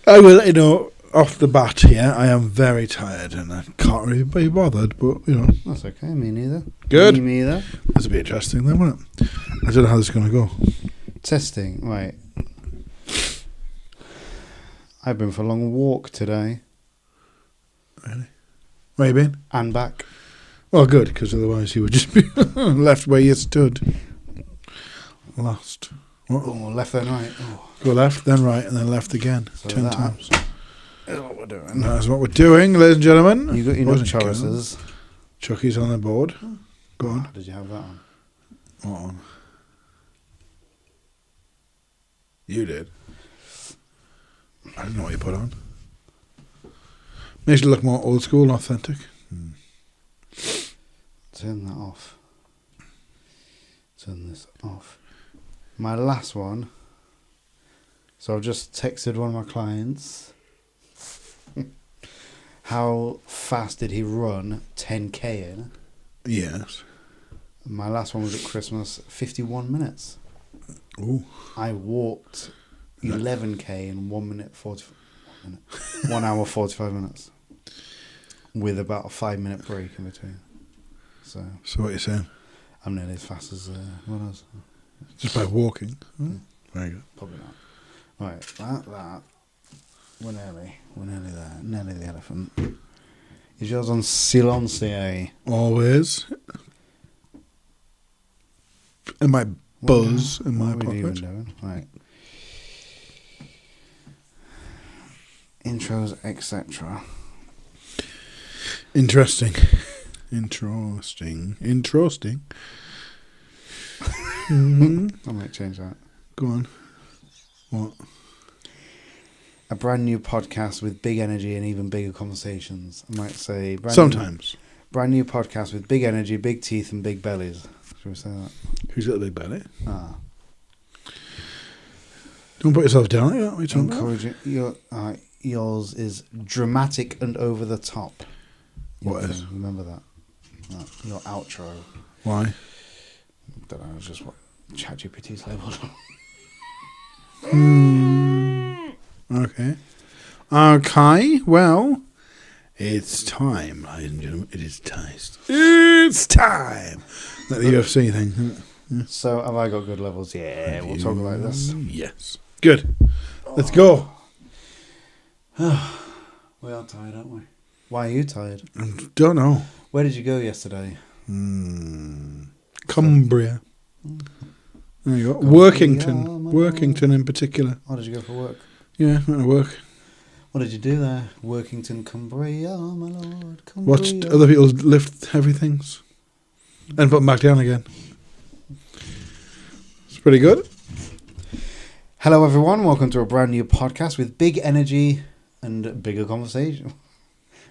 I will, off the bat here, I am very tired and I can't really be bothered, but, That's okay, me neither. Good. Me neither. This will be interesting then, won't it? I don't know how this is going to go. Testing, right. I've been for a long walk today. Really? Where you been? And back. Well, good, because otherwise you would just be left where you stood. Lost. Oh, left then right. Oh. Go left, then right, and then left again. So 10 that times. That's what we're doing. That's what we're doing, ladies and gentlemen. You got your nut choruses. Chucky's on the board. Go on. Did you have that on? What on? You did. I don't know what you put on. Makes it look more old school, authentic. Turn that off. Turn this off. My last one. So I've just texted one of my clients. How fast did he run 10k in? Yes. My last one was at Christmas, 51 minutes. Ooh. I walked 11k in 1 minute 45 minutes. 1 hour 45 minutes. With about a 5-minute break in between. So what are you saying? I'm nearly as fast as what else? Just by walking. Very good. Probably not. Right, that. We're nearly there. Nearly the elephant. Is yours on silencieux? Always. And my buzz in my what are we even pocket. doing? Right. Intros, etc. Interesting. I might change that. Go on. What? A brand new podcast with big energy and even bigger conversations. I might say Sometimes. Brand new podcast with big energy, big teeth and big bellies. Should we say that? Who's got the big belly? Ah. Don't put yourself down like that. What are you talking about? Yours is dramatic and over the top. What is? Remember that. Your outro. Why? I don't know, it's just what ChatGPT's labelled. Okay, well, it's time, ladies and gentlemen. It is time. It's time! Like the UFC thing. Yeah. So, have I got good levels? Yeah, we'll talk about this. Yes. Good. Let's go. We are tired, aren't we? Why are you tired? I don't know. Where did you go yesterday? Cumbria. There you go. Workington in particular. Oh, did you go for work? Yeah, went to work. What did you do there? Workington, Cumbria, my lord, Cumbria. Watched other people lift heavy things. And put them back down again. It's pretty good. Hello everyone, welcome to a brand new podcast with big energy and bigger conversation.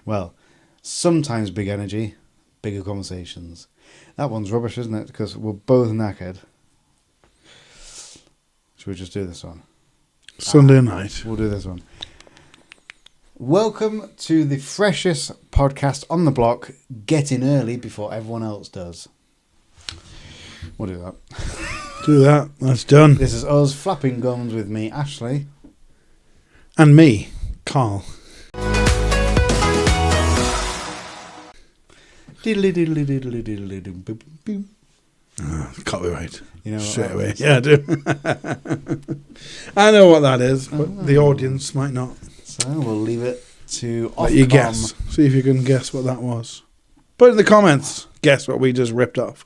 Well, sometimes big energy, bigger conversations. That one's rubbish, isn't it? Because we're both knackered. Should we just do this one? Sunday night. We'll do this one. Welcome to the freshest podcast on the block. Get in early before everyone else does. We'll do that. Do that. That's done. This is us flapping gums with me, Ashley. And me, Karl. Diddly diddly diddly diddly dum boom boom. Copyright. You know straight away. Yeah, I do. I know what that is, but the audience might not. So we'll leave it to Let you guess. See if you can guess what that was. Put in the comments. Guess what we just ripped off.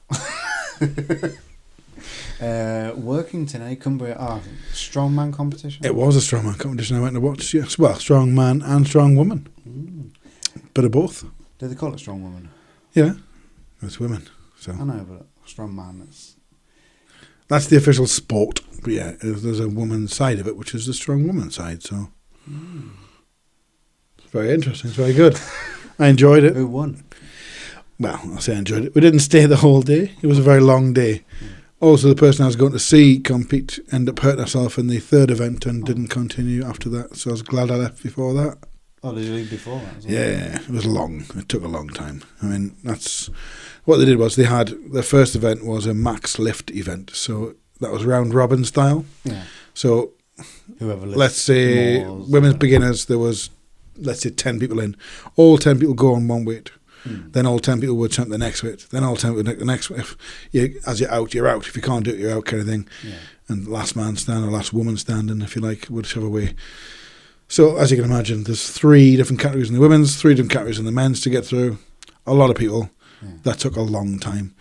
Workington, Cumbria. Strongman competition. It was a strongman competition I went to watch. Yes, well, strong man and strong woman. Bit of both. Do they call it strong woman? Yeah, it's women. So I know, but strong man. That's the official sport. But yeah, there's a woman's side of it, which is the strong woman side. So it's very interesting. It's very good. I enjoyed it. Who won? Well, I'll say I enjoyed it. We didn't stay the whole day. It was a very long day. Also, the person I was going to see compete ended up hurting herself in the third event and didn't continue after that. So I was glad I left before that. Oh, did you leave before that? Yeah, it was long. It took a long time. I mean, that's what they did was they had the first event was a max lift event, so that was round robin style. Yeah. So whoever lifts let's say more, women's beginners, there was, let's say 10 people in. All 10 people go on one weight. Then all 10 people would attempt the next weight. Then all 10 people would take the next weight. As you're out, you're out. If you can't do it, you're out, kind of thing. Yeah. And last man stand or last woman standing, if you like, whichever way. So as you can imagine, there's 3 different categories in the women's, 3 different categories in the men's to get through. A lot of people. Yeah. That took a long time.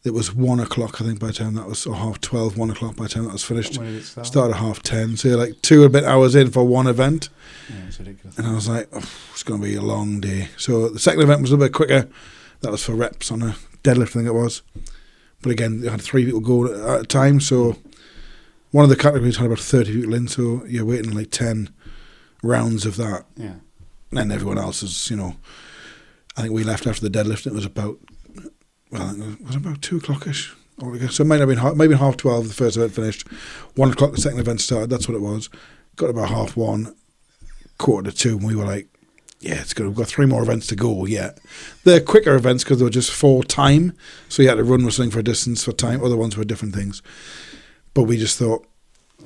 It was 1 o'clock, I think, by the time that was, or 12:30, 1 o'clock by the time that was finished. When did it start? Started at 10:30, so you're like 2 and a bit hours in for one event. Yeah, it's ridiculous. And I was like, it's going to be a long day. So the second event was a little bit quicker. That was for reps on a deadlift, I think it was. But again, they had 3 people go at a time, so one of the categories had about 30 people in, so you're waiting like 10 rounds of that. Yeah. And everyone else is, I think we left after the deadlift, and it was about, it was about 2 o'clock-ish. So it might have been maybe 12:30 the first event finished. 1 o'clock the second event started, that's what it was. Got about 1:30, 1:45, and we were like, yeah, it's good. We've got 3 more events to go yet. They're quicker events because they were just for time. So you had to run wrestling for a distance for time. Other ones were different things. But we just thought,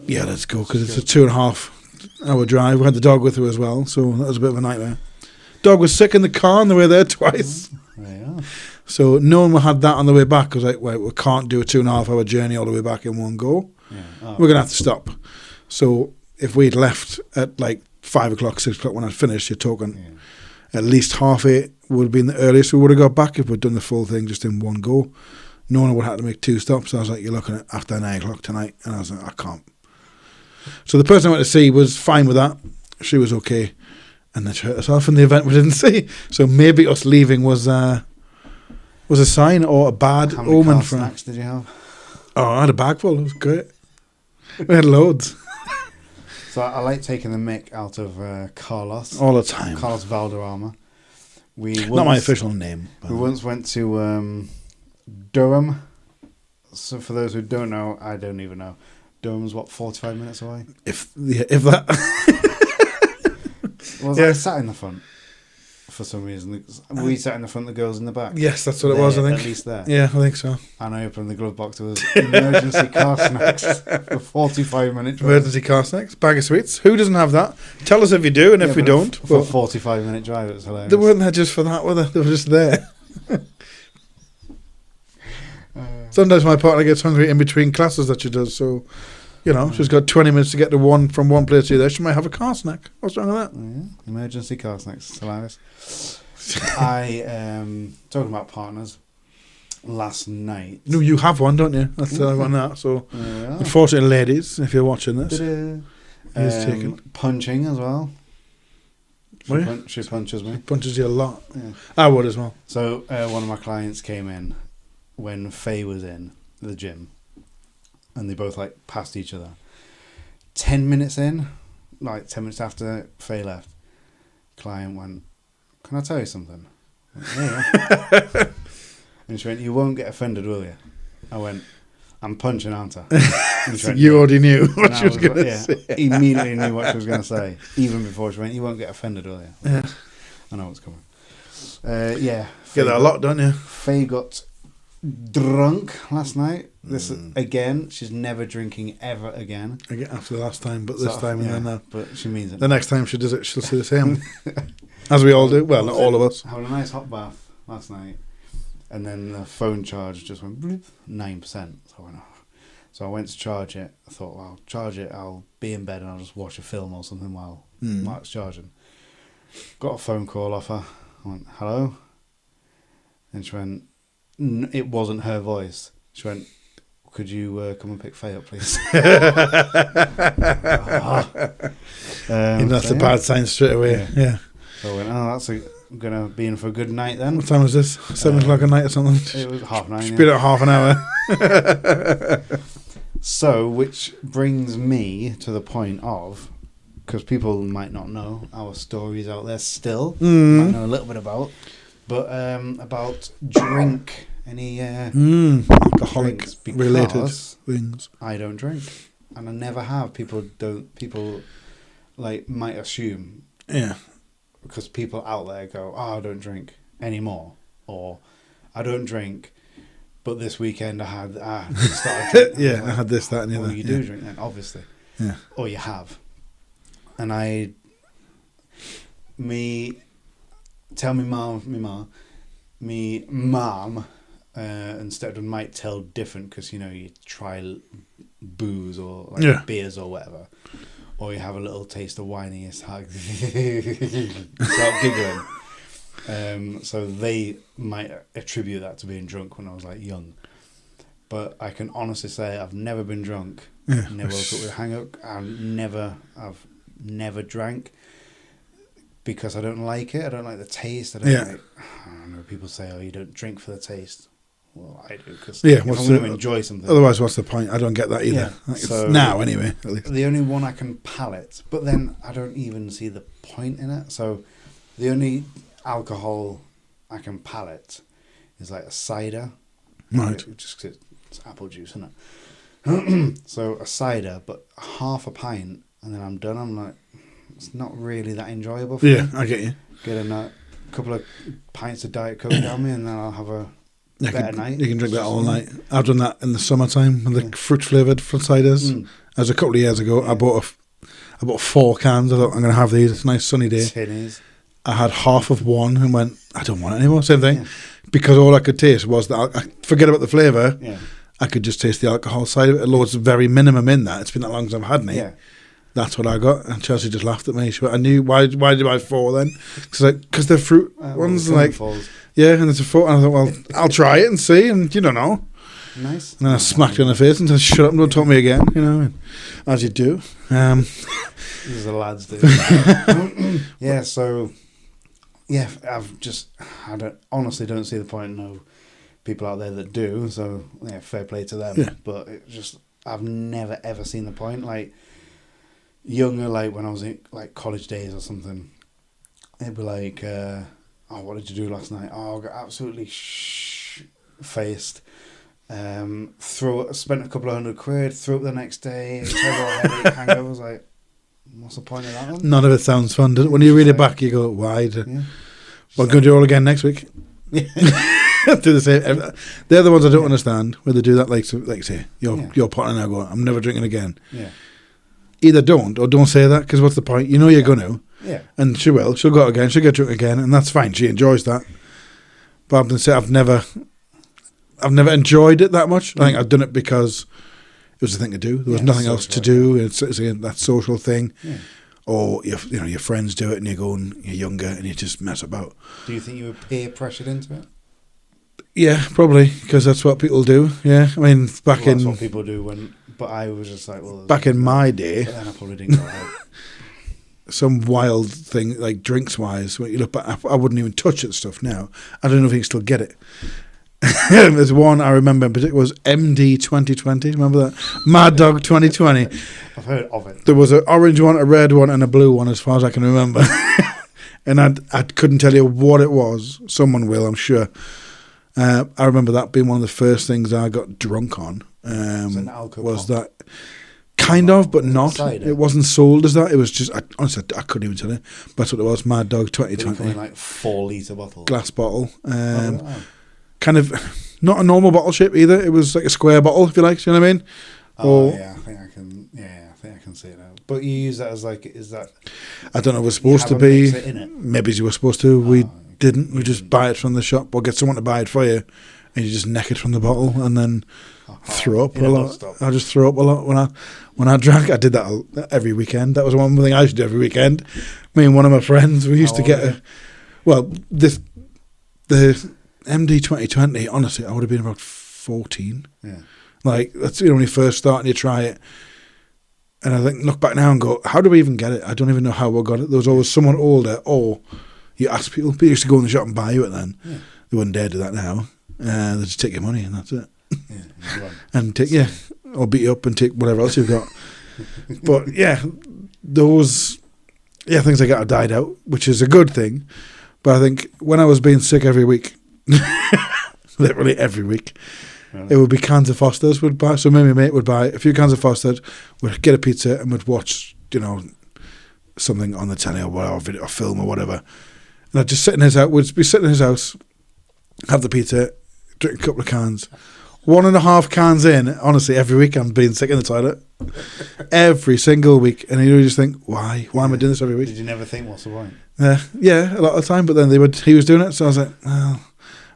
yeah, let's go because it's a 2.5 hour drive. We had the dog with her as well. So that was a bit of a nightmare. Dog was sick in the car on the way there twice. Yeah. So no one had that on the way back. I was like, well, we can't do a 2.5 hour journey all the way back in one go. Yeah. Oh, We're going to have to stop. So if we'd left at like 5 o'clock, 6 o'clock when I'd finished, you're talking at least 7:30 would have been the earliest we would have got back if we'd done the full thing just in one go. No one would have had to make 2 stops. I was like, you're looking at after 9 o'clock tonight. And I was like, I can't. So the person I went to see was fine with that. She was okay. And then she hurt herself in the event we didn't see. So maybe us leaving was a sign or a bad how many omen Karl for snacks did you have? Oh, I had a bag full. It was great. We had loads. So I like taking the mick out of Carlos. All the time. Carlos Valderrama. Not my official name. We once went to Durham. So for those who don't know, I don't even know. Durham's 45 minutes away? If that. I sat in the front for some reason. We sat in the front, the girls in the back. Yes, that's what it was, I think. At least there. Yeah, I think so. And I opened the glove box. There was emergency car snacks for 45-minute drive. Emergency car snacks, bag of sweets. Who doesn't have that? Tell us if you do, and if we don't. For a 45-minute drive, it was hilarious. They weren't there just for that, were they? They were just there. Sometimes my partner gets hungry in between classes that she does, so, she's got 20 minutes to get from one place to the other. She might have a car snack. What's wrong with that? Yeah. Emergency car snacks. It's hilarious. Talking about partners, last night. No, you have one, don't you? That's the other one that. So, unfortunately, ladies, if you're watching this, he's taken. Punching as well. She punches me. Punches you a lot. Yeah. I would as well. So, one of my clients came in when Faye was in the gym, and they both passed each other. 10 minutes in, 10 minutes after Faye left, client went, "Can I tell you something?" I went, yeah. And she went, "You won't get offended, will you?" I went, "I'm punching, aren't I?" And she went, You already knew what she was going to say. Immediately knew what she was going to say, even before she went, "You won't get offended, will you?" Yeah. I know what's coming. Yeah. Get that a lot, don't you? Faye got drunk last night. This again, she's never drinking ever again. Again, after the last time, but this time and then that. But she means it. The next time she does it, she'll say the same. As we all do. Well, not all of us. Had a nice hot bath last night, and then the phone charge just went bloop, 9%. So I went to charge it. I thought, well, I'll charge it. I'll be in bed and I'll just watch a film or something while it's charging. Got a phone call off her. I went, "Hello?" And she went, it wasn't her voice. She went, "Could you come and pick Faye up, please?" That's a bad sign straight away. Yeah. So I went, that's going to be in for a good night then. What time was this? 7 o'clock at night or something? It was 9:30. She's been at half an hour. So, which brings me to the point of, because people might not know our stories out there still, might know a little bit about drink. Any alcoholic related things. I don't drink, and I never have. People might assume, because people out there go, "Oh, I don't drink anymore," or "I don't drink, but this weekend I started drinking." I had this, that, and the other. You do drink then, obviously. Yeah. Or you have. And tell me mom, instead of might tell different because, you try booze or like beers or whatever. Or you have a little taste of wine and you start giggling. So they might attribute that to being drunk when I was like young. But I can honestly say I've never been drunk. Yeah. Never woke up with a hang-up. I've never drank because I don't like it. I don't like the taste. I don't know. People say, "Oh, you don't drink for the taste." Well, I do because if I'm going to enjoy something. Otherwise, what's the point? I don't get that either. Yeah, so now, anyway. At least. The only one I can palate, but then I don't even see the point in it. So the only alcohol I can palate is like a cider. Right. Just 'cause it's apple juice, isn't it? So a cider, but half a pint, and then I'm done. I'm like, it's not really that enjoyable for me. Yeah, I get you. Get a couple of pints of Diet Coke down me, and then I'll have a better night. You can drink that all night. I've done that in the summertime with the fruit-flavoured ciders. As a couple of years ago, I bought 4 cans. I thought, I'm going to have these. It's a nice sunny day. Tinnies. I had half of one and went, I don't want it anymore. Same thing. Yeah. Because all I could taste was that. Forget about the flavour. Yeah. I could just taste the alcohol side of it. Although it's very minimum in that. It's been that long since I've had any. Yeah. That's what I got. And Chelsea just laughed at me. She went, I knew, why did you buy 4 then? Because they're fruit ones. Like, yeah, and it's a 4. And I thought, well, I'll try it and see. And you don't know. Nice. And then I smacked her in the face and said, shut up and don't talk to me again. As you do. This is the lads do. Yeah, so... Yeah, I honestly don't see the point. No people out there that do, so yeah, fair play to them. Yeah. But I've never ever seen the point. Like younger, like when I was in like college days or something, it'd be like, "Oh, what did you do last night? Oh, I got absolutely faced. Spent a couple of £100, threw up the next day, terrible headache, hangover." I was like, what's the point of that one? None of it sounds fun, does it? When you read it back, you go, why? We're going to do it all again next week. Do the same. They're the ones I don't understand, where they do that, like say, your partner now going, I'm never drinking again. Yeah. Either don't, or don't say that, because what's the point? You're going to. Yeah. And she will. She'll go out again. She'll get drunk again, and that's fine. She enjoys that. But I'm going to say I've never enjoyed it that much. I think I've done it because it was the thing to do. There was nothing else to do. It's again that social thing. Yeah. Or your friends do it and you're younger and you just mess about. Do you think you were peer pressured into it? Yeah, probably, because that's what people do. Yeah, I mean, that's what people do but I was just like, well, back in my day, but then I probably didn't go out. Some wild thing like drinks wise, when you look back, I wouldn't even touch it stuff now. I don't know if you can still get it. There's one I remember in particular was MD 2020. Remember that? Mad Dog 2020. I've heard of it. There was an orange one, a red one, and a blue one, as far as I can remember. And I couldn't tell you what it was. Someone will, I'm sure. I remember that being one of the first things I got drunk on. Was that kind of, but not. Cider. It wasn't sold as that. It was just, honestly, I couldn't even tell you. But that's what it was. Mad Dog 2020. Like 4 litre bottle. Glass bottle. Kind of not a normal bottle shape either. It was like a square bottle, if you like. Do you know what I mean? I think I can. Yeah, I think I can see it now. But you use that as like, is that? I don't know. It was supposed to be. Maybe you were supposed to. We didn't. We just buy it from the shop or get someone to buy it for you, and you just neck it from the bottle and then throw up a lot. I just throw up a lot when I drank. I did that every weekend. That was one thing I used to do every weekend. Me and one of my friends, we used to get the MD 2020, honestly, I would have been about 14. Yeah. Like, that's when you first start and you try it. And I think, look back now and go, how do we even get it? I don't even know how we got it. There was always someone older, or you ask people. People used to go in the shop and buy you it then. Yeah. They wouldn't dare do that now. They just take your money and that's it. Yeah, and or beat you up and take whatever else you've got. But those things like that have died out, which is a good thing. But I think when I was being sick every week, literally every week, it would be cans of Foster's. We'd buy. So me and my mate would buy a few cans of Foster's. We'd get a pizza and we'd watch, something on the telly or whatever, video or film or whatever. And I'd just sit in his house. We'd be sitting in his house, have the pizza, drink a couple of cans. 1.5 cans in. Honestly, every week I'm being sick in the toilet. Every single week. And you just think, why? Why am I doing this every week? Did you never think, what's the point? Yeah, a lot of the time. But then he was doing it, so I was like, well.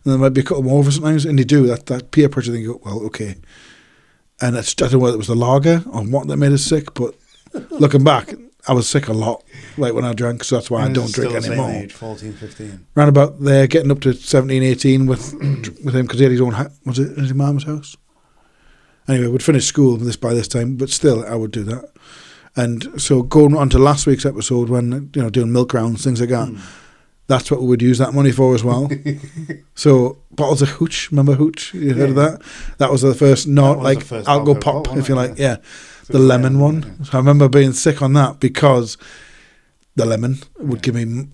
And there might be a couple more sometimes, and you do that peer pressure thing. You go, well, okay. And I don't know whether it was the lager or what that made us sick, but looking back, I was sick a lot, like when I drank, so that's why I don't drink anymore. Same age, 14, 15. Round about there, getting up to 17, 18 with him, because he had his own was it his mum's house? Anyway, we'd finished school by this time, but still, I would do that. And so going on to last week's episode, when doing milk rounds, things like that, that's what we would use that money for as well. So bottles of hooch, remember hooch? You heard of that? That was the first alcohol pop, if you like. Yeah, so the lemon one. Yeah. So I remember being sick on that because the lemon would give me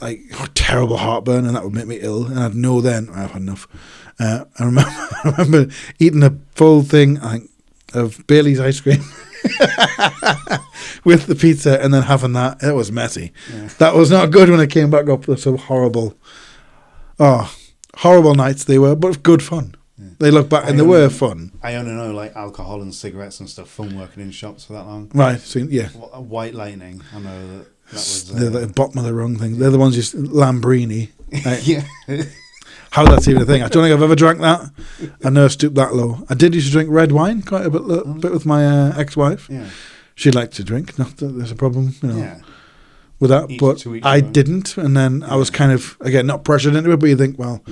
terrible heartburn, and that would make me ill. And I'd know then I've had enough. I remember eating a full thing of Bailey's ice cream. With the pizza and then having that. It was messy. Yeah. That was not good when I came back up. So horrible nights they were, but good fun. Yeah. They look back and they were fun. I only know alcohol and cigarettes and stuff from working in shops for that long. Right, so yeah. White Lightning, I know that was... they're the bottom of the rung thing. They're the ones Lambrini. Yeah. How that's even a thing. I don't think I've ever drank that. I never stooped that low. I did used to drink red wine quite a bit with my ex-wife. Yeah. She liked to drink. Not that there's a problem, with that. But I didn't. And then I was kind of, again, not pressured into it, but you think, well,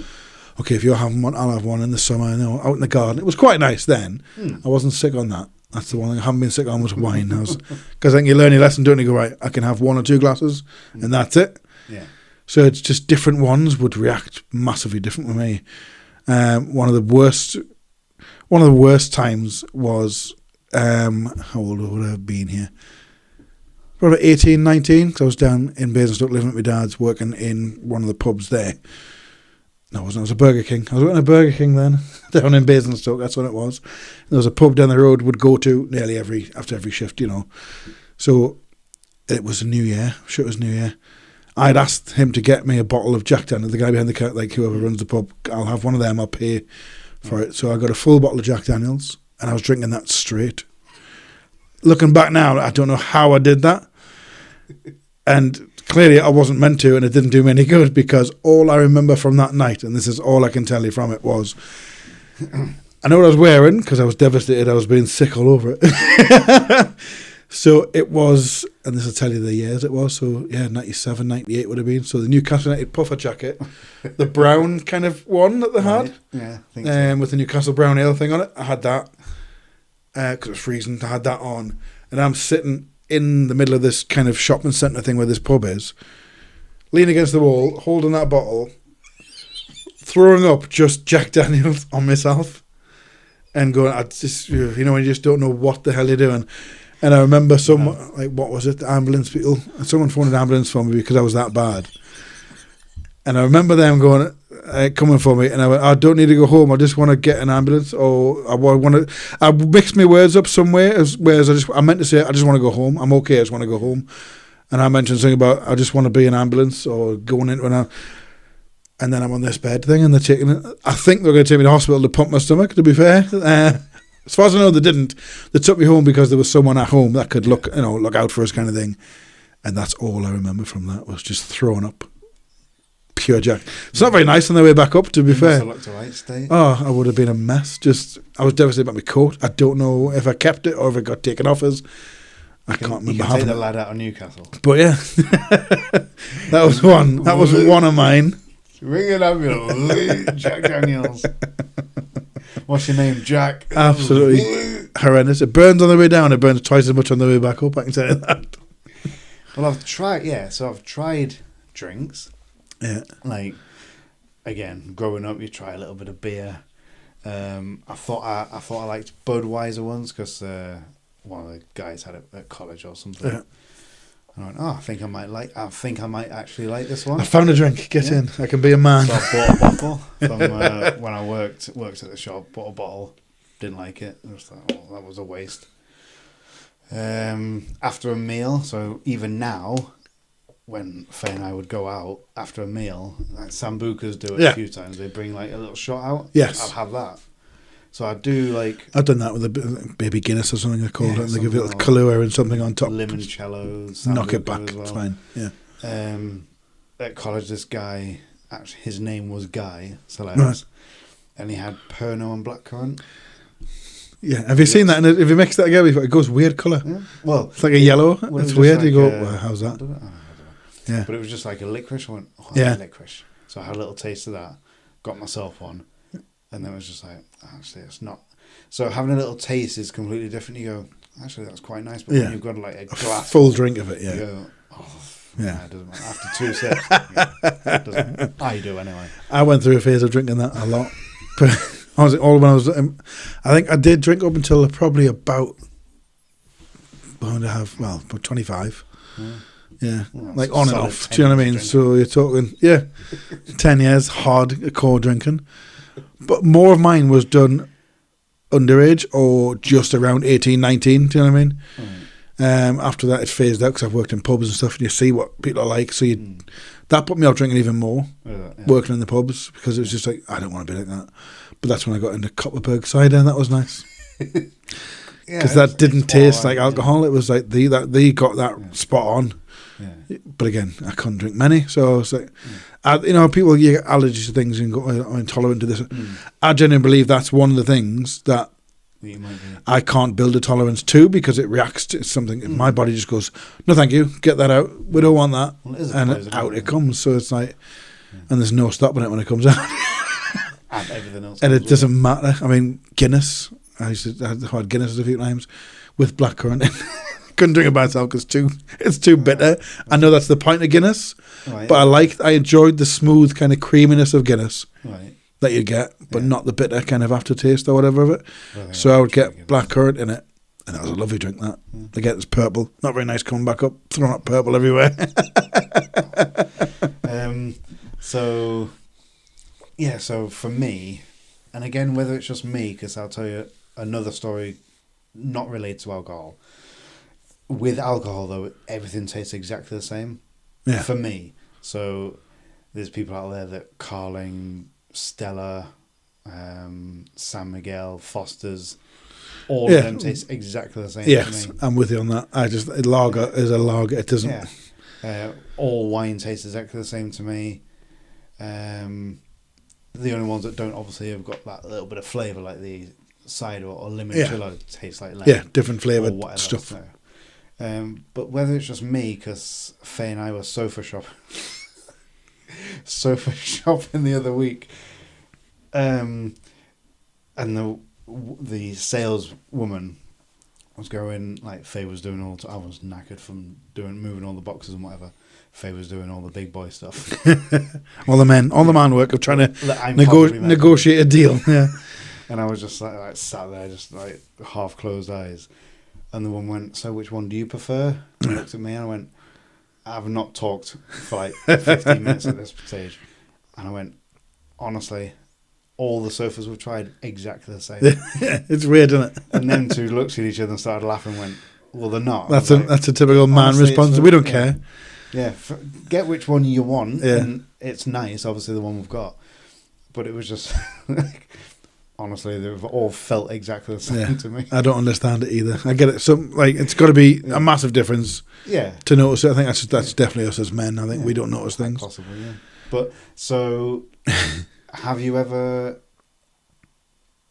okay, if you're having one, I'll have one in the summer, out in the garden. It was quite nice then. I wasn't sick on that. That's the one thing I haven't been sick on was wine. Because I think you learn your lesson, don't you? Go, right, I can have 1 or 2 glasses, and that's it. Yeah. So it's just different ones would react massively different with me. One of the worst times was, how old would I have been here? Probably 18, 19, because I was down in Basingstoke living with my dad's, working in one of the pubs there. No, it wasn't. It was a Burger King. I was working at a Burger King then, down in Basingstoke. That's what it was. There was a pub down the road would go to nearly after every shift, So it was New Year. I'm sure it was New Year. I'd asked him to get me a bottle of Jack Daniels. The guy behind the counter, whoever runs the pub, I'll have one of them. I'll pay for it. So I got a full bottle of Jack Daniels, and I was drinking that straight. Looking back now, I don't know how I did that. And clearly I wasn't meant to, and it didn't do me any good, because all I remember from that night, and this is all I can tell you from it, was I know what I was wearing, because I was devastated. I was being sick all over it. So it was, and this will tell you the years it was, so 97, 98 would have been. So the Newcastle United puffer jacket, the brown kind of one that they had, yeah, I think so. With the Newcastle Brown Ale thing on it. I had that, because it was freezing. I had that on, and I'm sitting in the middle of this kind of shopping centre thing where this pub is, leaning against the wall, holding that bottle, throwing up just Jack Daniels on myself, and going, I just, when you just don't know what the hell you're doing. And I remember what was it, the ambulance people, someone phoned an ambulance for me because I was that bad. And I remember them going, coming for me, and I went, I don't need to go home, I just want to get an ambulance, or I mixed my words up somewhere, whereas I meant to say, I just want to go home, I'm okay, I just want to go home. And I mentioned something about, I just want to be an ambulance, or going into and then I'm on this bed thing, and they're taking it. I think they're going to take me to hospital to pump my stomach, to be fair. As far as I know, they didn't. They took me home because there was someone at home that could look out for us, kind of thing. And that's all I remember from that, was just throwing up pure Jack. It's not very nice on the way back up, to be fair. Looked a right state. Oh, I would have been a mess. I was devastated about my coat. I don't know if I kept it or if it got taken off us. I can't remember having it. You can take the lad out of Newcastle. But yeah, that was one. That was one of mine. Ring an ambulance, Jack Daniels. What's your name, Jack? Absolutely horrendous. It burns on the way down. It burns twice as much on the way back up. I can tell you that. Well, I've tried drinks. Yeah. Again, growing up, you try a little bit of beer. I thought I liked Budweiser ones because one of the guys had it at college or something. Yeah. I went, I think I might actually like this one. I found a drink. Get in. I can be a man. So I bought a bottle from when I worked at the shop. Bought a bottle. Didn't like it. I was like, that was a waste. After a meal, so even now, when Faye and I would go out after a meal, like Sambucas do it a few times. They bring a little shot out. Yes. I'll have that. So I do like I've done that with a baby Guinness or something they called it, and they give it something a Kahlua and something on top. limoncello, Knock it back. as well. It's fine. Yeah. At college, this guy, actually, his name was Guy, Right. and he had Pernod and blackcurrant. Yeah. Have you seen that? And if you mix that together, it goes weird colour. Yeah. Well, It's like a yellow. well, It's it was weird. just You go, like, well, how's that? I don't know. Yeah. But it was just like a licorice. I went, oh, Yeah. licorice. So I had a little taste of that, got myself on, and then it was just like, actually, it's not. So having a little taste is completely different. You go, actually, that's quite nice. But when you've got like a glass, full drink of it, yeah. you go, oh, Yeah. it doesn't matter. After 2 sips, it doesn't. I do anyway. I went through a phase of drinking that a lot. But I think I did drink up until probably about 25. Yeah, Well, like that's on and solid off. Do you know what I mean? 10 years So you're talking, 10 years hard core drinking. But more of mine was done underage or just around 18, 19. Do you know what I mean? After that, it phased out because I've worked in pubs and stuff, and you see what people are like. So that put me off drinking even more, working in the pubs, because it was just like, I don't want to be like that. But that's when I got into Copperberg cider, and that was nice. Because that didn't taste like alcohol. It was like they got that spot on. Yeah. But again, I couldn't drink many, so I was like, people you get allergies to things and go, I'm intolerant to this. I genuinely believe that's one of the things that I can't build a tolerance to, because it reacts to something. My body just goes, no, thank you, get that out. We don't want that, and out it comes. So it's like, and there's no stopping it when it comes out. And everything else, and it doesn't matter. I mean, Guinness. I had Guinness a few times with blackcurrant. Couldn't drink it by itself because it's too bitter. I know that's the point of Guinness, but I enjoyed the smooth kind of creaminess of Guinness that you get, but not the bitter kind of aftertaste or whatever of it. So I would get blackcurrant in it, and that was a lovely drink. That again, it's purple, not very nice coming back up, throwing up purple everywhere. So for me, and again, whether it's just me, because I'll tell you another story not related to alcohol. With alcohol, though, everything tastes exactly the same. Yeah. For me. So there's people out there that Carling, Stella, San Miguel, Foster's, all of them taste exactly the same yes, to me. I'm with you on that. Lager is a lager. It doesn't... Yeah. All wine tastes exactly the same to me. The only ones that don't obviously have got that little bit of flavour, like the cider or limoncello, taste like lemon. Yeah, different flavoured stuff. So. But whether it's just me, because Faye and I were sofa shopping the other week, and the saleswoman was going, like, Faye was doing I was knackered from moving all the boxes and whatever. Faye was doing all the big boy stuff. all the man work of trying to negotiate a deal. Yeah. And I was just like sat there, just like half closed eyes. And the woman went, so which one do you prefer? And looked at me and I went, I've not talked for like 15 minutes at this stage. And I went, honestly, all the sofas we've tried, exactly the same. It's weird, isn't it? And them two looked at each other and started laughing and went, well, they're not. That's a typical man response. We don't care. Yeah, get which one you want. Yeah. And it's nice, obviously, the one we've got. But it was just... Honestly, they've all felt exactly the same to me. I don't understand it either. I get it. It's got to be a massive difference. Yeah. To notice it. I think that's definitely us as men. I think we don't notice things. Possibly, yeah. But so, have you ever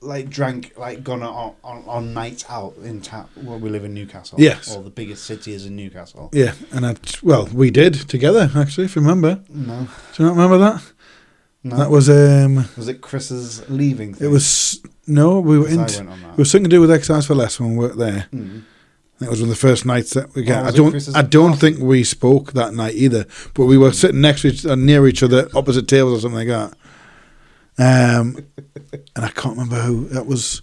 gone on nights out in town? Well, we live in Newcastle. Yes. Or the biggest city is in Newcastle. Yeah, and we did together actually. If you remember. No. Do you not remember that? No. That was Was it Chris's leaving thing? It was no. We were in. It was something to do with Exercise for Less when we worked there. That was one of the first nights that we got. I don't think we spoke that night either. But we were sitting near each other, opposite tables or something like that. And I can't remember who that was.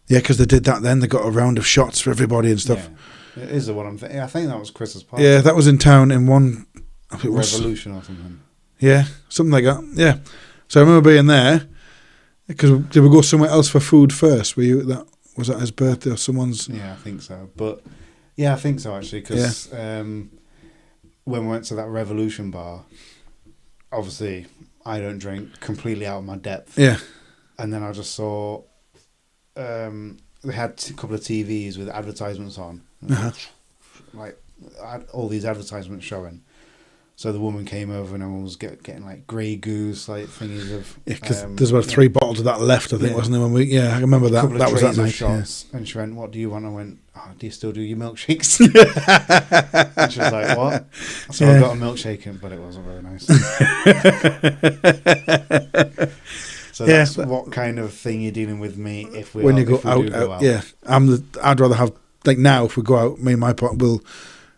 Yeah, because they did that. Then they got a round of shots for everybody and stuff. Yeah. It is the one I'm thinking. I think that was Chris's party. Yeah, that was in town in one. Revolution or something. Yeah, something like that. Yeah. So I remember being there because did we go somewhere else for food first? Was that his birthday or someone's? Yeah, I think so. But yeah, I think so actually because when we went to that Revolution bar, obviously I don't drink, completely out of my depth. Yeah. And then I just saw they had a couple of TVs with advertisements on, like all these advertisements showing. So the woman came over and everyone was getting like Grey Goose, like thingies of... Yeah, because there's about 3 bottles of that left, I think, wasn't there? I remember that. That was that night. Shots, and she went, "What do you want?" I went, "Oh, do you still do your milkshakes?" And she was like, "What?" So I got a milkshake, but it wasn't very nice. So that's what kind of thing you're dealing with me if we when are, you go if we out, do go out. Yeah. I'd rather have, like now, if we go out, me and my partner will...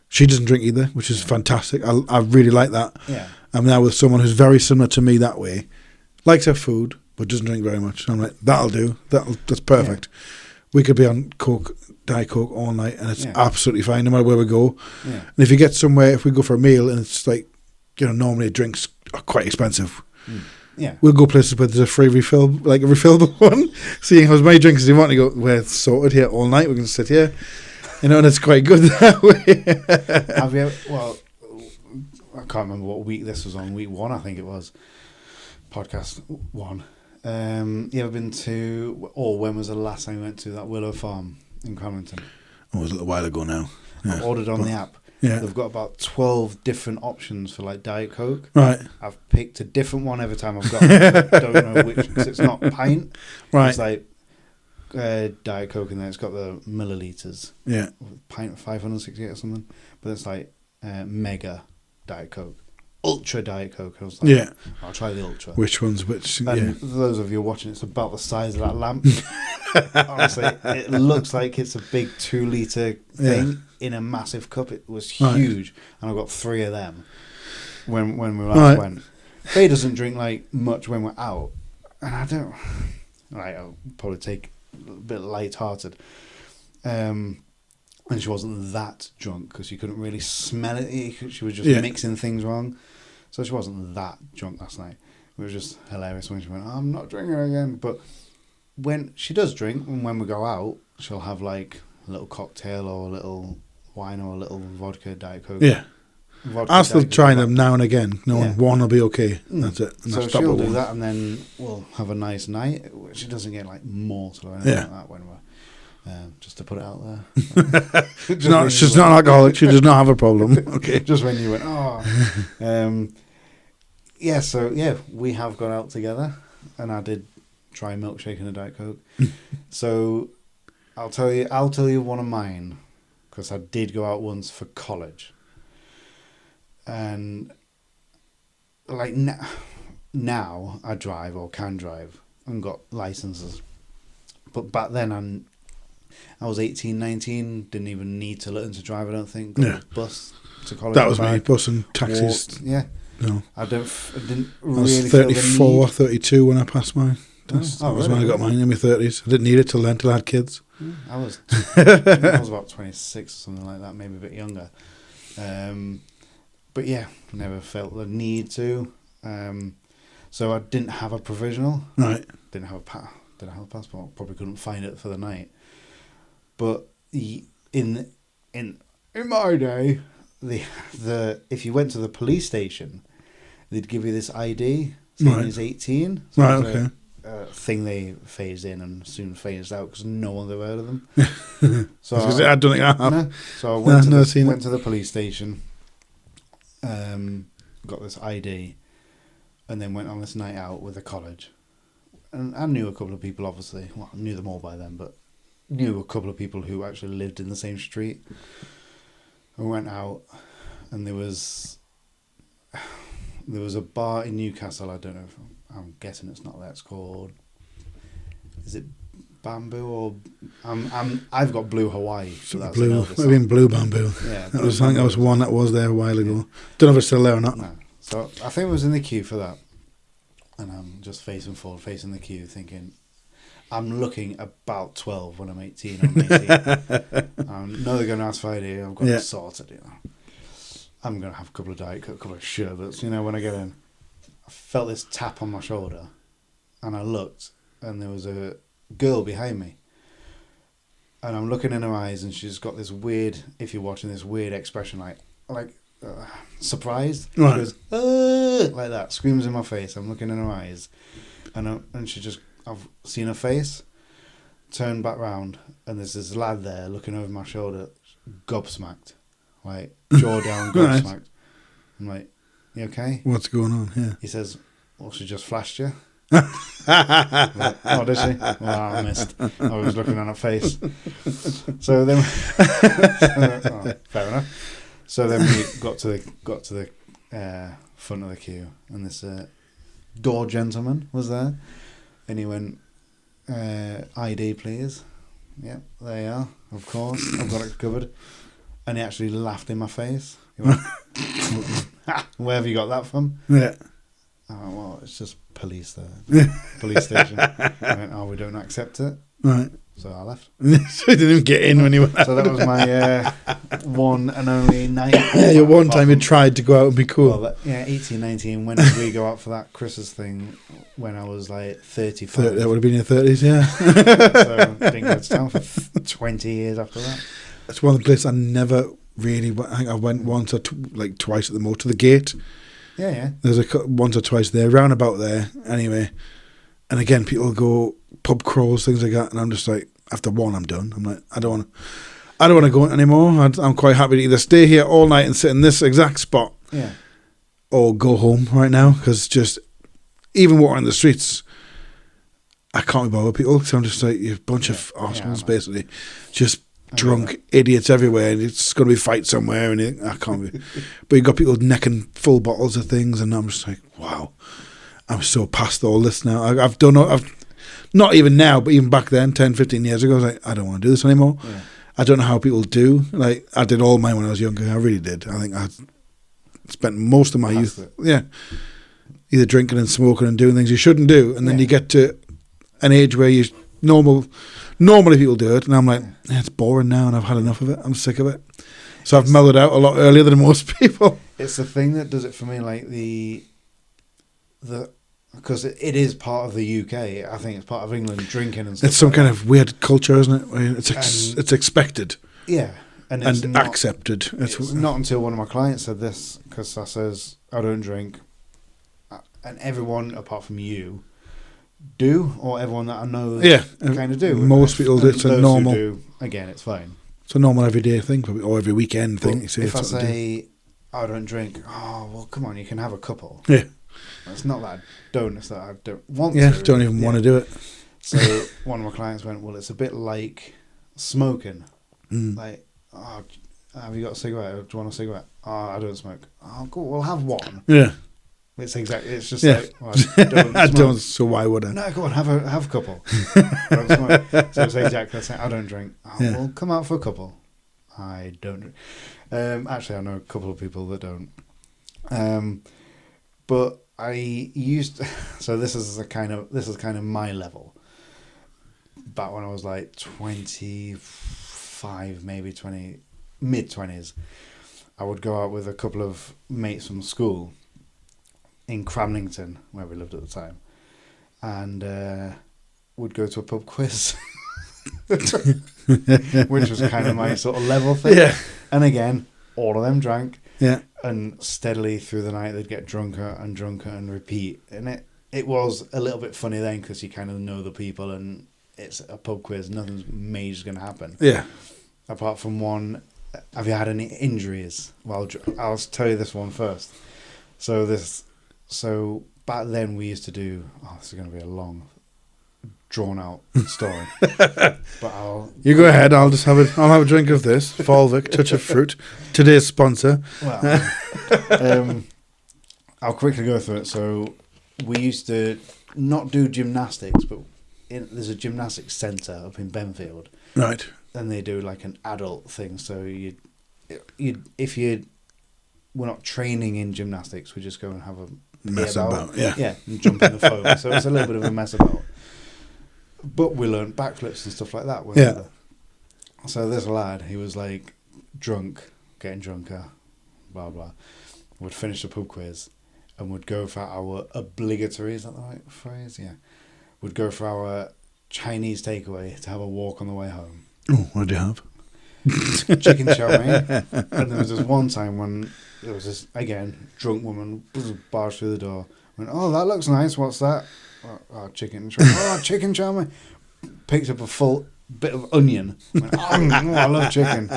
She doesn't drink either, which is fantastic. I really like that. Yeah. I'm now with someone who's very similar to me that way, likes her food, but doesn't drink very much. And I'm like, that'll do. That's perfect. Yeah. We could be on Diet Coke all night, and it's absolutely fine, no matter where we go. Yeah. And if you get somewhere, if we go for a meal, and it's like, normally drinks are quite expensive. Yeah. We'll go places where there's a free refill, like a refillable one. Seeing as many drinks as you want, you go, we're sorted here all night. We can sit here. And it's quite good that way. Have you ever, well, I can't remember what week this was on. Week 1, I think it was. Podcast 1. You ever been to, or when was the last time you went to that Willow Farm in Cramlington? Oh, it was a little while ago now. Yeah. I ordered on the app. Yeah. They've got about 12 different options for like Diet Coke. Right. I've picked a different one every time I've got it. I don't know which, because it's not pint. Right. It's like Diet Coke, and then it's got the milliliters. Yeah. Pint 568 or something. But it's like mega Diet Coke. Ultra Diet Coke. I was like, I'll try the Ultra. Which one's which? And those of you watching, it's about the size of that lamp. Honestly, it looks like it's a big 2-litre thing in a massive cup. It was huge. And I got 3 of them when we last went. Faye doesn't drink like much when we're out. And I don't... I'll probably take a bit light-hearted. And she wasn't that drunk because she couldn't really smell it. She was just mixing things wrong. So she wasn't that drunk last night. It was just hilarious when she went, I'm not drinking again. But when she does drink, and when we go out, she'll have like a little cocktail or a little wine or a little vodka, Diet Coke. Yeah. I'll still try them now and again. One will be okay. That's it. And so she'll do that, and then we'll have a nice night. She doesn't get like mortal or anything like that when we're... just to put it out there. She's not alcoholic. She does not have a problem. Okay. Just when you went, we have gone out together, and I did try a milkshake and a Diet Coke. So I'll tell you one of mine, because I did go out once for college, and like now I drive or can drive and got licenses, but back then I was 18, 19, didn't even need to learn to drive, I don't think. Got a bus to college. That was me, bus and taxis. Walked, No. I didn't really I was 34, 32 when I passed mine. That was when I got mine in my 30s. I didn't need it till then, till I had kids. I was about 26 or something like that, maybe a bit younger. But never felt the need to. So I didn't have a provisional. Right. Didn't have a passport. Probably couldn't find it for the night. But in my day, the if you went to the police station, they'd give you this ID saying it's 18. So okay. Thing they phased in and soon phased out because no one ever heard of them. So I don't think I have. No. So I went to the police station, got this ID, and then went on this night out with the college. And I knew a couple of people, obviously. Well, I knew them all by then, but knew a couple of people who actually lived in the same street. I went out, and there was a bar in Newcastle. I don't know. I'm guessing it's not that. It's called. Is it Bamboo or I've got Blue Hawaii. So that's Blue. I mean Blue Bamboo. Yeah, I think that was one that was there a while ago. Yeah. Don't know if it's still there or not. No. So I think I was in the queue for that, and I'm just facing forward, facing the queue, thinking. I'm looking about 12 when I'm 18. I'm 18. I know they're going to ask for ID. I've got it sorted, I'm going to have a couple of Diet Coke, a couple of sherbets, when I get in. I felt this tap on my shoulder, and I looked, and there was a girl behind me. And I'm looking in her eyes, and she's got this weird, if you're watching, this weird expression, like surprised. Right. She goes, like that, screams in my face. I'm looking in her eyes, and she just... I've seen her face, turn back round, and there's this lad there looking over my shoulder, gobsmacked, like jaw down, Right. gobsmacked. I'm like, you okay? What's going on? Yeah. He says, well, she just flashed you. I'm like, oh, did she? Well, I missed. I was looking at her face. So then, fair enough. So then we got to the front of the queue, and this door gentleman was there, and he went, ID please. Yep, there you are, of course, I've got it covered. And he actually laughed in my face. He went, where have you got that from? Yeah. Oh, well, it's just police there. Police station. I went, oh, we don't accept it. Right. So I left. So he didn't even get in when he went out. So that was my one and only night. Yeah, one time you tried to go out and be cool. Well, 18, 19. When did we go out for that Christmas thing? When I was like 35. That would have been your 30s, yeah. So I didn't go to town for 20 years after that. That's one of the places I never really went. I think I went once or twice at the most, to the gate. Yeah. There's once or twice there, round about there, anyway. And again, people go pub crawls, things like that, and I'm just like, after one, I'm done. I'm like, I don't want to go anymore. I'm quite happy to either stay here all night and sit in this exact spot, Yeah. or go home right now, because just even walking the streets, I can't be bothered with people. So I'm just like, you're a bunch of arseholes, basically, just drunk idiots everywhere, and it's going to be a fight somewhere, and I can't be. But you've got people necking full bottles of things, and I'm just like, wow, I'm so past all this now. I've not even now, but even back then, 10, 15 years ago, I was like, I don't want to do this anymore. Yeah. I don't know how people do. Like, I did all mine when I was younger. I really did. I think I spent most of my youth, either drinking and smoking and doing things you shouldn't do, and then you get to an age where normally people do it, and I'm like, it's boring now, and I've had enough of it. I'm sick of it. So I've mellowed out a lot earlier than most people. It's the thing that does it for me, like the because it is part of the UK. I think it's part of England, drinking and stuff. It's some like kind that. of weird culture, isn't it? Where it's expected Yeah, and it's and not, accepted. It's not until one of my clients said this, because I says, I don't drink, and everyone apart from you do, or everyone that I know kind of do. Most people do. It's a normal. Do, again, it's fine. It's a normal everyday thing, or every weekend thing. But if I say I don't drink, oh well, come on, you can have a couple. Yeah. It's not that I don't, it's that I don't want to. to. Don't even want to do it. So one of my clients went, well, it's a bit like smoking. Like, oh, have you got a cigarette? Do you want a cigarette? Oh, I don't smoke. Oh, cool, we'll have one. Yeah. It's just like, well, I don't smoke. I don't, so why would I? No, go on, have a couple. Don't smoke. So it's exactly the same. I don't drink. Oh, well, come out for a couple. I don't drink. Actually, I know a couple of people that don't. But I used so this is kind of my level. Back when I was like 25, maybe 20, mid-20s, I would go out with a couple of mates from school in Cramlington, where we lived at the time, and would go to a pub quiz, which was kind of my sort of level thing. Yeah. And again, all of them drank. Yeah. And steadily through the night, they'd get drunker and repeat. And it was a little bit funny then, because you kind of know the people, and it's a pub quiz. Nothing major's going to happen. Yeah. Apart from one, have you had any injuries? Well, I'll tell you this one first. So back then we used to do. Oh, this is going to be a long, drawn out story. But you go ahead. I'll have a drink of this Volvic Touch of Fruit, today's sponsor. Well, I'll quickly go through it. So we used to not do gymnastics, but there's a gymnastics centre up in Benfield, right? And they do like an adult thing. So if you we're not training in gymnastics, we just go and have a mess about, yeah, and jump in the foam. So it's a little bit of a mess about. But we learned backflips and stuff like that. Yeah. So this lad, he was like drunk, getting drunker, blah blah. Would finish the pub quiz, and would go for our obligatory. Is that the right phrase? Yeah. Would go for our Chinese takeaway to have a walk on the way home. Oh, what did you have? Chicken chow mein. And there was this one time when there was this, again, drunk woman barged through the door. Went, oh, that looks nice. What's that? Oh, chicken chow mein. Oh, chicken chow mein. picked up a full bit of onion. Went, oh, I love chicken.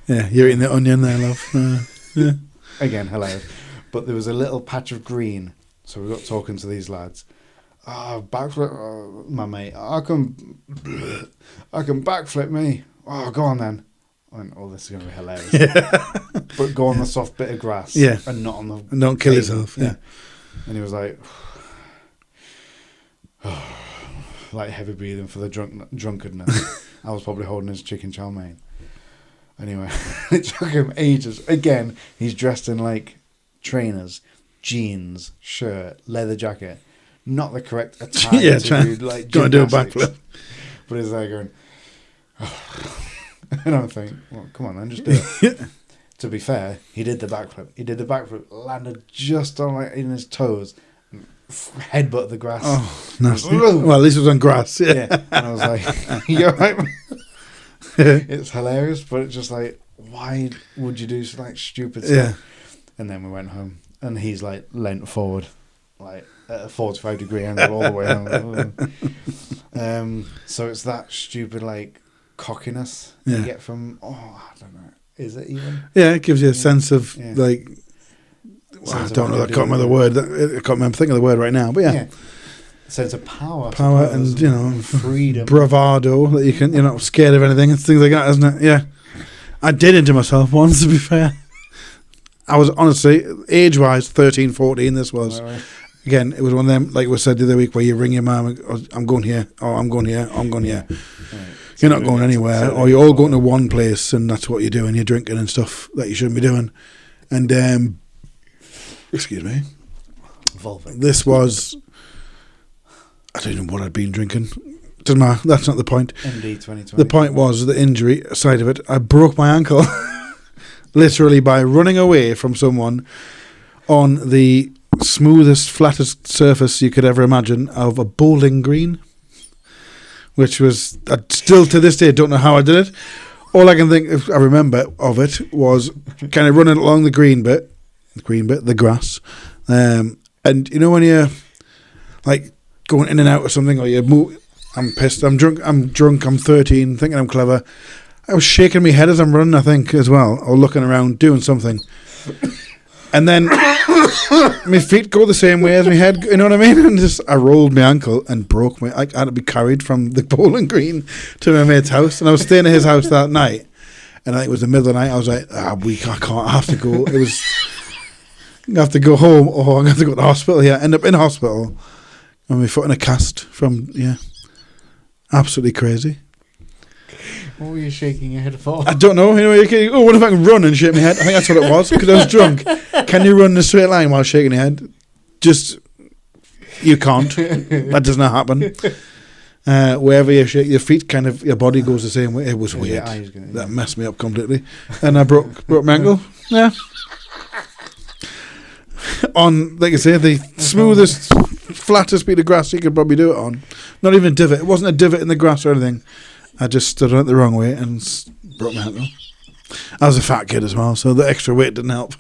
Yeah, you're eating the onion there, love. Yeah. Again, hilarious. But there was a little patch of green, so we got talking to these lads. Backflip, my mate. I can backflip me. Oh, go on then. I went, oh, this is going to be hilarious. Yeah. But go on the soft bit of grass. Yeah. And not on the... And don't kill yourself. Yeah. And he was like... like heavy breathing for the drunkenness. I was probably holding his chicken chow mein. Anyway, it took him ages. Again, he's dressed in like trainers, jeans, shirt, leather jacket. Not the correct attire Yeah, to do like trying to do a gymnastics. backflip. But he's there going... and I'm thinking, well, come on then, just do it. To be fair, he did the backflip. He did the backflip, landed just on like in his toes, headbutt the grass. Oh, nasty. Well, at least it was on grass. Yeah. Yeah. And I was like, you're right. It's hilarious, but it's just like, why would you do like stupid stuff? Yeah. And then we went home, and he's like leant forward, like at a 45-degree angle all the way home. So it's that stupid like cockiness you get from, I don't know, is it even? Yeah, it gives you a sense of like, I don't know, I can't remember the word. I can't remember thinking of the word right now, but yeah. Sense of power. Power and, you know, freedom. Bravado, that you're not scared of anything, and things like that, isn't it? Yeah. I did into myself once, to be fair. I was honestly, age-wise, 13, 14, this was. Right. Again, it was one of them, like we said the other week, where you ring your mum, I'm going here, oh, I'm going here, I'm going here. Right. You're not going anywhere, or you're all going to one place, and that's what you're doing. You're drinking and stuff that you shouldn't be doing. And, excuse me, this was, I don't know what I'd been drinking. Doesn't matter, that's not the point. MD 2020. The point was the injury side of it. I broke my ankle, literally by running away from someone on the smoothest, flattest surface you could ever imagine of a bowling green. Which was, I still to this day don't know how I did it. All I can think, if I remember of it, was kind of running along the the grass. And you know when you're like going in and out of something, or you move, I'm pissed, I'm drunk, I'm 13, thinking I'm clever. I was shaking my head as I'm running, I think, as well, or looking around, doing something. And then my feet go the same way as my head, you know what I mean? And just I rolled my ankle and broke I had to be carried from the bowling green to my mate's house. And I was staying at his house that night. And I think it was the middle of the night. I was like, I have to go. It was, I have to go home, or I'm going to have to go to the hospital here. End up in hospital. And my foot in a cast from, absolutely crazy. What were you shaking your head for? I don't know. You know, what if I can run and shake my head? I think that's what it was, because I was drunk. Can you run in a straight line while shaking your head? You can't. That does not happen. Wherever you shake your feet, kind of your body goes the same way. It was weird. That messed me up completely. And I broke my ankle. Yeah. On, like I say, the smoothest, flattest bit of grass you could probably do it on. Not even a divot. It wasn't a divot in the grass or anything. I just stood on it the wrong way and broke my ankle. I was a fat kid as well, so the extra weight didn't help,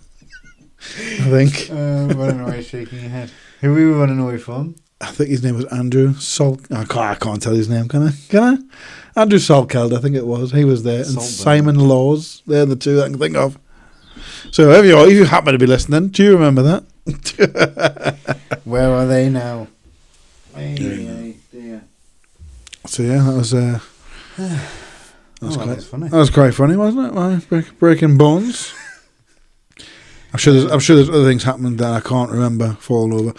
I think. Running away, shaking your head. Who were we running away from? I think his name was Andrew I can't tell his name, can I? Andrew Salkeld, I think it was. He was there. And Simon Laws. They're the two that I can think of. So if you happen to be listening, do you remember that? Where are they now? Dear. So yeah, that was... That was funny. That was quite funny, wasn't it? Breaking bones. I'm sure there's other things happening that I can't remember falling over.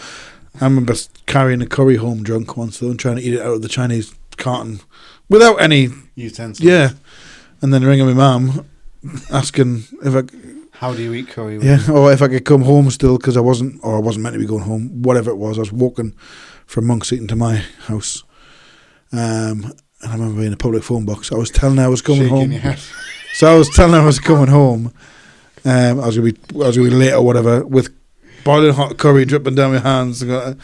I remember carrying a curry home drunk once though and trying to eat it out of the Chinese carton without any utensils. Yeah, and then ringing my mum asking how do you eat curry? Or if I could come home still, because I wasn't meant to be going home. Whatever it was, I was walking from Monk's Eaton to my house. And I remember in a public phone box, I was telling her I was coming home. So I was telling her I was coming home. I was gonna be late or whatever, with boiling hot curry dripping down my hands. I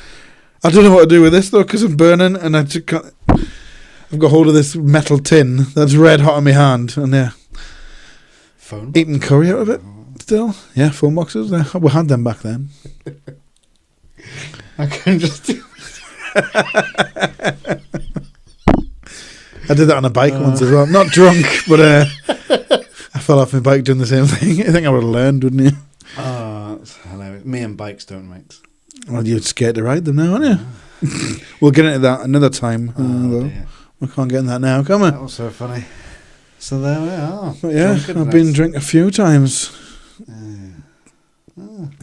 don't know what to do with this though, because I'm burning, and I've got hold of this metal tin that's red hot in my hand, and phone eating curry out of it. Still, phone boxes. We had them back then. I can just. I did that on a bike once as well. Not drunk, but I fell off my bike doing the same thing. I think I would have learned, wouldn't you? Oh, that's hilarious. Me and bikes don't mix. Well, you're scared to ride them now, aren't you? We'll get into that another time. Though. We can't get into that now, can we? That was so funny. So there we are. But yeah, I've been drunk a few times.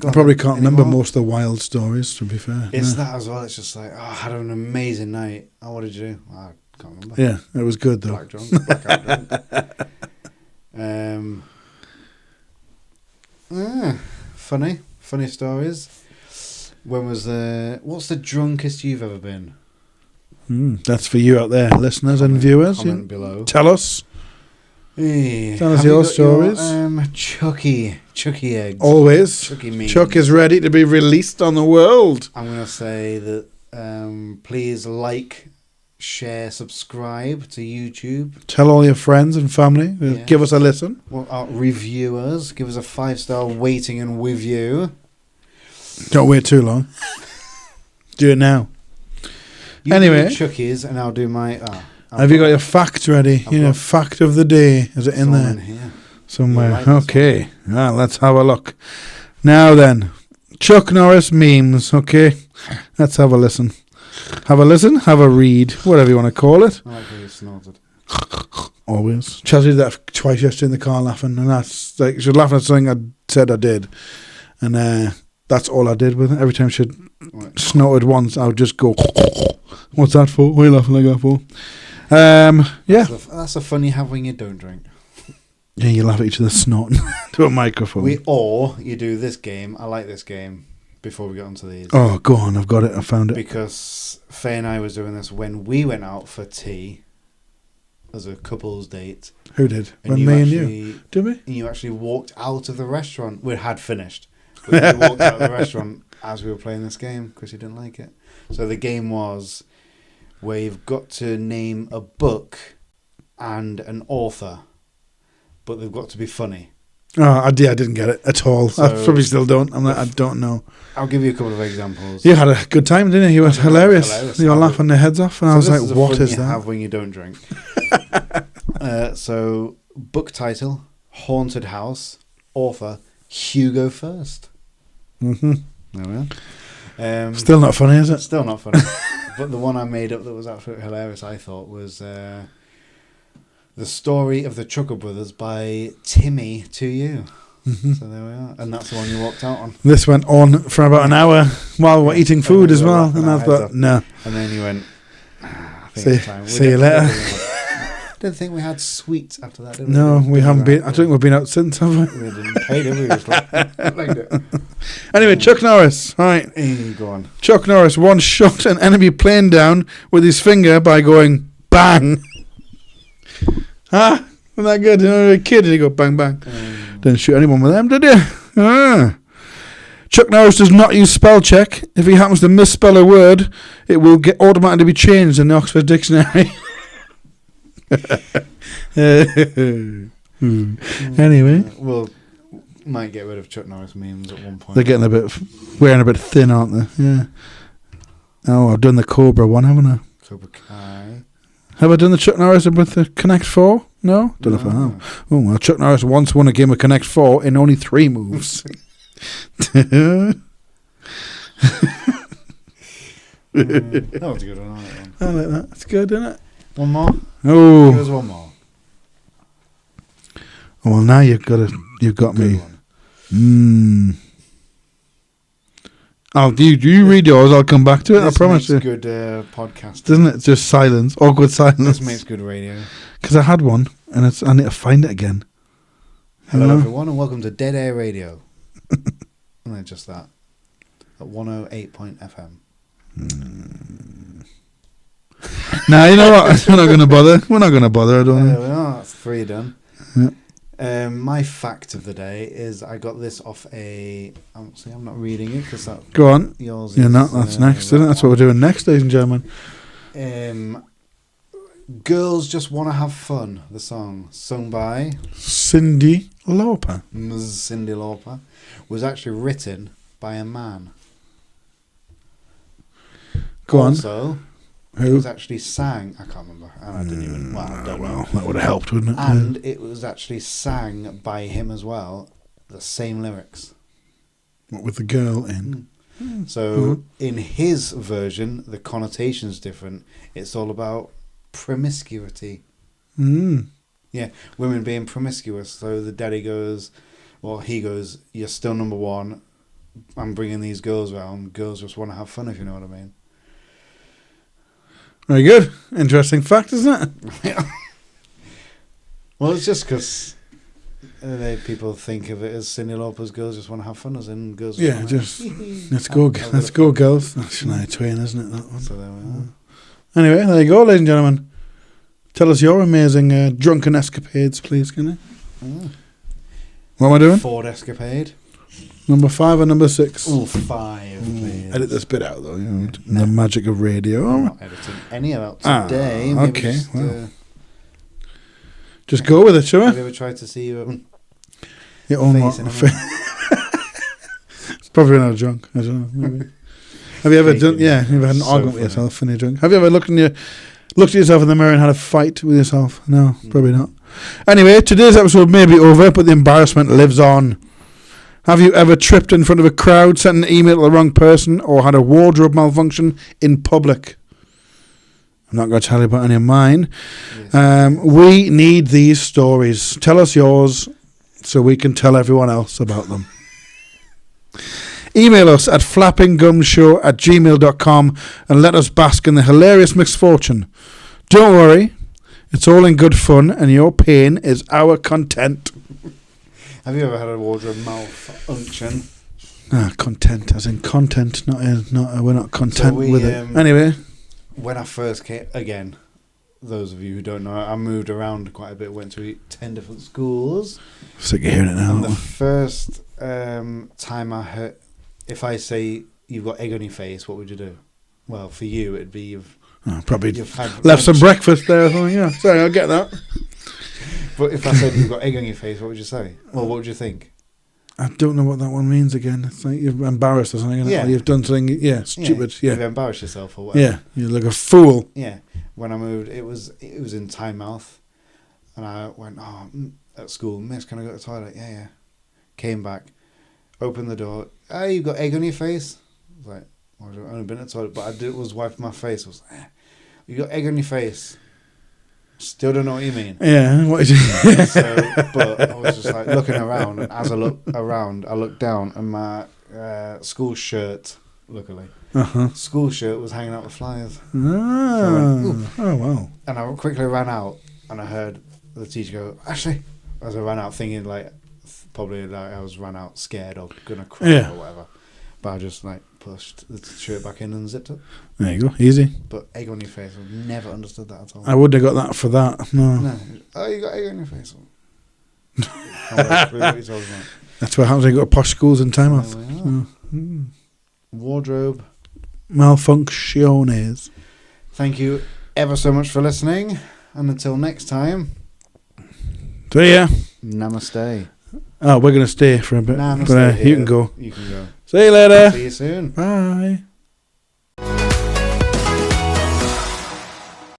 I probably can't remember most of the wild stories, to be fair. It's that as well. It's just like, I had an amazing night. Oh, what did you do? I can't remember. Yeah, it was good though. Blackout drunk. Funny stories. What's the drunkest you've ever been? That's for you out there, listeners and viewers. Comment below. Tell us. Hey, tell us your stories. Chucky eggs. Always. Chucky memes. Chuck is ready to be released on the world. I'm going to say that please like, share, subscribe to YouTube. Tell all your friends and family. Yeah. Give us a listen. Well, our reviewers, give us a 5-star rating and review. Don't wait too long. Do it now. You anyway, do Chucky's and I'll do my. Have you got your fact ready? Fact of the day. Is it in there? In here. Somewhere. Like okay. Let's have a look. Now then, Chuck Norris memes. Okay, let's have a listen. Have a listen. Have a read. Whatever you want to call it. I like how you snorted. Always. Chelsea did that twice yesterday in the car laughing, and that's like she was laughing at something I said I did, and that's all I did with it. Every time she snorted once, I would just go, "What's that for? What are you laughing like that for?" Yeah. That's a fun you have when you don't drink. Yeah, you laugh at each other snorting to a microphone. Or you do this game. I like this game. Before we get onto these. Oh, go on. I've got it. I found it. Because Faye and I was doing this when we went out for tea as a couple's date. Who did? When me and you? Did we? And you actually walked out of the restaurant. We had finished. But you walked out of the restaurant as we were playing this game because you didn't like it. So the game was where you've got to name a book and an author, but they've got to be funny. Oh, I didn't get it at all. So, I probably still don't. I don't know. I'll give you a couple of examples. You had a good time, didn't you? You were hilarious. You were laughing their heads off, and I was like, "What is that?" You have when you don't drink. So, book title: Haunted House. Author: Hugo First. Mm-hmm. There we are. Still not funny, is it? Still not funny. But the one I made up that was absolutely hilarious, I thought, was The Story of the Chucker Brothers by Timmy to You. Mm-hmm. So there we are. And that's the one you walked out on. This went on for about an hour while we're eating food as well. And I thought, no. And then you went, see you later. Didn't think we had sweets after that, did we? No, we haven't been. I don't think we've been out since, have we? We didn't pay, did we? Just liked it. Anyway, Chuck Norris. All right. Hey, go on. Chuck Norris once shot an enemy plane down with his finger by going bang. Wasn't that good? You know, a kid and he go bang bang. Didn't shoot anyone with them, did you? Chuck Norris does not use spell check. If he happens to misspell a word, it will get automatically be changed in the Oxford Dictionary. Anyway, we'll might get rid of Chuck Norris memes at one point. They're getting wearing a bit thin, aren't they? Yeah. Oh, I've done the Cobra one, haven't I? Cobra Kai. Have I done the Chuck Norris with the Connect 4? No? Don't know if I have. Oh, well, Chuck Norris once won a game of Connect 4 in only 3 moves. That was a good one. I like that. It's good, isn't it? One more? Oh. Here's one more. Oh, well, now you've got me. You read yours, I'll come back to it, I promise you. Good podcast. Doesn't it? Just silence. Awkward silence. This makes good radio. Because I had one, and I need to find it again. Hello, everyone, and welcome to Dead Air Radio. And then just that. At 108.fm. Now, you know what? We're not going to bother. I don't think. We are. That's 3 done. Yeah. My fact of the day is I got this off I'm not reading it because that. Go on. Yours You're not. That's next, isn't it? That's what we're doing next, ladies and gentlemen. Girls Just Want to Have Fun, the song, sung by Cyndi Lauper. Ms. Cyndi Lauper, was actually written by a man. Go on. Also, It Who? was actually sang. I can't remember. And I didn't even. Well, I don't know. Well, that would have helped, wouldn't it? And it was actually sang by him as well. The same lyrics. What with the girl in? So in his version, the connotation's different. It's all about promiscuity. Mm. Yeah, women being promiscuous. So the daddy goes, well, he goes, "You're still number one. I'm bringing these girls around. Girls just want to have fun, if you know what I mean." Very good. Interesting fact, isn't it? Well, it's just because people think of it as Cyndi Lauper's girls just want to have fun, as in girls. Yeah, just let's go, girls. That's Shania Twain, isn't it? That one. So there we are. Anyway, there you go, ladies and gentlemen. Tell us your amazing drunken escapades, please, can you? What am I doing? Ford escapade. Number 5 or number 6? Ooh, 5. Please. Edit this bit out, though. You know, the magic of radio. I'm not editing any of that today. Maybe Okay, just, well. Just go with it, shall have we? you ever tried to see your Your own face in a mirror? Probably when I was drunk. I don't know. Maybe. Have you ever done? Yeah, you ever had an So argument with funny. yourself when you're drunk? Have you ever looked at yourself in the mirror and had a fight with yourself? No, probably not. Anyway, today's episode may be over, but the embarrassment lives on. Have you ever tripped in front of a crowd, sent an email to the wrong person, or had a wardrobe malfunction in public? I'm not going to tell you about any of mine. Yes. We need these stories. Tell us yours so we can tell everyone else about them. Email us at flappinggumshow@gmail.com and let us bask in the hilarious misfortune. Don't worry, it's all in good fun and your pain is our content. Have you ever had a wardrobe malfunction? Content, as in content, we're not content with it. Anyway. When I first came, again, those of you who don't know, I moved around quite a bit, went to 10 different schools. Sick of hearing it now. And the first time I heard, if I say you've got egg on your face, what would you do? Well, for you, it'd be you've had left some breakfast there or something. Yeah, sorry, I'll get that. But if I said you've got egg on your face, what would you say? Well, what would you think? I don't know what that one means again. It's like you're embarrassed or something. Isn't it? Or you've done something, stupid. Yeah. You've embarrassed yourself or whatever. Yeah, you look a fool. Yeah. When I moved, it was in Tynemouth, and I went, at school, "Miss, can I go to the toilet?" Yeah. Came back, opened the door. "Hey, you got egg on your face?" I was like, "I've only been to the toilet, but I was wiping my face." I was like, "You got egg on your face?" Still don't know what you mean. Yeah, what is it? But I was just like looking around, and as I looked around, I looked down, and my school shirt, luckily, school shirt was hanging out with flies. Oh, wow. And I quickly ran out, and I heard the teacher go, "Ashley," as I ran out, thinking probably I was ran out scared or gonna cry or whatever. But I just pushed the shirt back in and zipped it. There you go, easy. But egg on your face, I've never understood that at all. I wouldn't have got that for that. No. Oh, you got egg on your face. That's what happens when you go to posh schools in Tynemouth. Wardrobe malfunctiones. Thank you ever so much for listening, and until next time, see ya. Namaste. Oh, we're going to stay for a bit. Namaste. But you can go. You can go. See you later. See you soon. Bye.